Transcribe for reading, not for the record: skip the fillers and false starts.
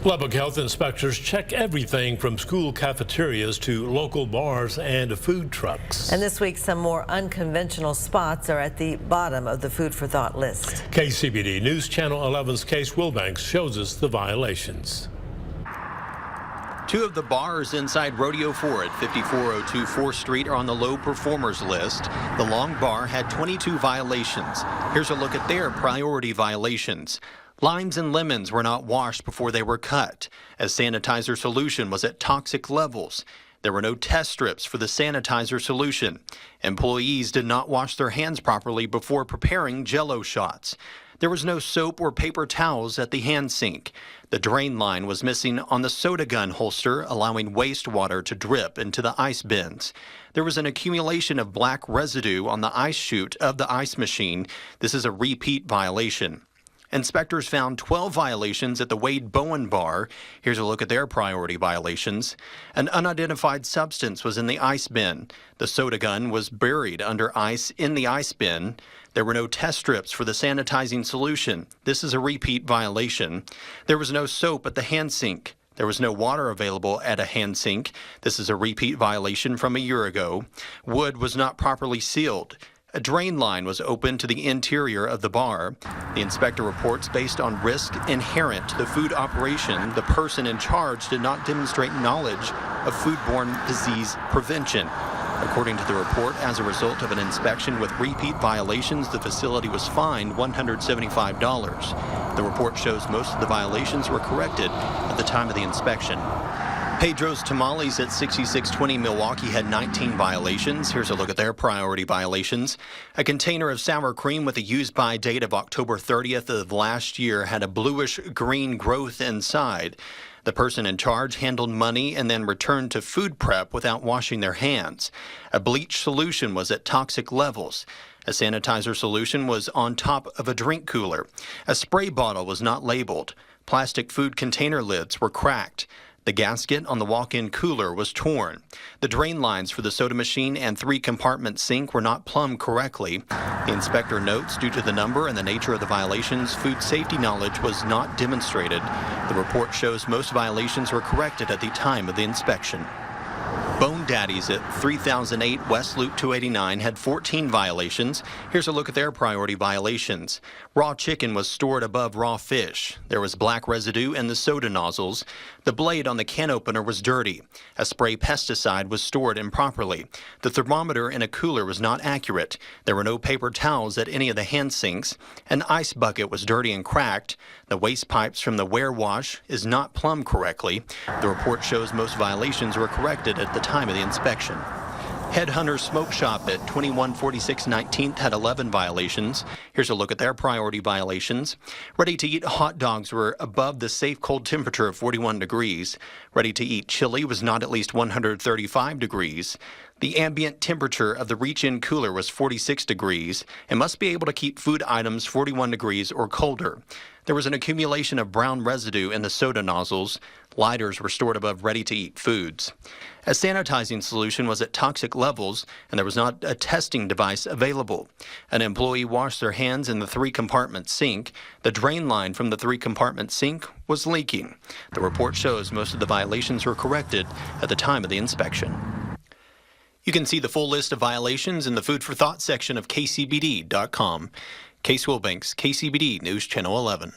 Lubbock health inspectors check everything from school cafeterias to local bars and food trucks. And this week, some more unconventional spots are at the bottom of the Food for Thought list. KCBD News Channel 11's Case Wilbanks shows us the violations. Two of the bars inside Rodeo 4 at 5402 4th Street are on the low performers list. The Long Bar had 22 violations. Here's a look at their priority violations. Limes and lemons were not washed before they were cut. A sanitizer solution was at toxic levels. There were no test strips for the sanitizer solution. Employees did not wash their hands properly before preparing Jell-O shots. There was no soap or paper towels at the hand sink. The drain line was missing on the soda gun holster, allowing wastewater to drip into the ice bins. There was an accumulation of black residue on the ice chute of the ice machine. This is a repeat violation. Inspectors found 12 violations at the Wade Bowen Bar. Here's a look at their priority violations. An unidentified substance was in the ice bin. The soda gun was buried under ice in the ice bin. There were no test strips for the sanitizing solution. This is a repeat violation. There was no soap at the hand sink. There was no water available at a hand sink. This is a repeat violation from a year ago. Wood was not properly sealed. A drain line was open to the interior of the bar. The inspector reports based on risk inherent to the food operation, the person in charge did not demonstrate knowledge of foodborne disease prevention. According to the report, as a result of an inspection with repeat violations, the facility was fined $175. The report shows most of the violations were corrected at the time of the inspection. Pedro's Tamales at 6620 Milwaukee had 19 violations. Here's a look at their priority violations. A container of sour cream with a use-by date of October 30th of last year had a bluish-green growth inside. The person in charge handled money and then returned to food prep without washing their hands. A bleach solution was at toxic levels. A sanitizer solution was on top of a drink cooler. A spray bottle was not labeled. Plastic food container lids were cracked. The gasket on the walk-in cooler was torn. The drain lines for the soda machine and 3-compartment sink were not plumbed correctly. The inspector notes due to the number and the nature of the violations, food safety knowledge was not demonstrated. The report shows most violations were corrected at the time of the inspection. Bone Daddies at 3008 West Loop 289 had 14 violations. Here's a look at their priority violations. Raw chicken was stored above raw fish. There was black residue in the soda nozzles. The blade on the can opener was dirty. A spray pesticide was stored improperly. The thermometer in a cooler was not accurate. There were no paper towels at any of the hand sinks. An ice bucket was dirty and cracked. The waste pipes from the wear wash is not plumbed correctly. The report shows most violations were corrected at the time of the inspection. Headhunter Smoke Shop at 2146 19th had 11 violations. Here's a look at their priority violations. Ready-to-eat hot dogs were above the safe cold temperature of 41 degrees. Ready-to-eat chili was not at least 135 degrees. The ambient temperature of the reach-in cooler was 46 degrees and must be able to keep food items 41 degrees or colder. There was an accumulation of brown residue in the soda nozzles. Lighters were stored above ready-to-eat foods. A sanitizing solution was at toxic levels, and there was not a testing device available. An employee washed their hands in the 3-compartment sink. The drain line from the 3-compartment sink was leaking. The report shows most of the violations were corrected at the time of the inspection. You can see the full list of violations in the Food for Thought section of KCBD.com. Case Wilbanks, KCBD News Channel 11.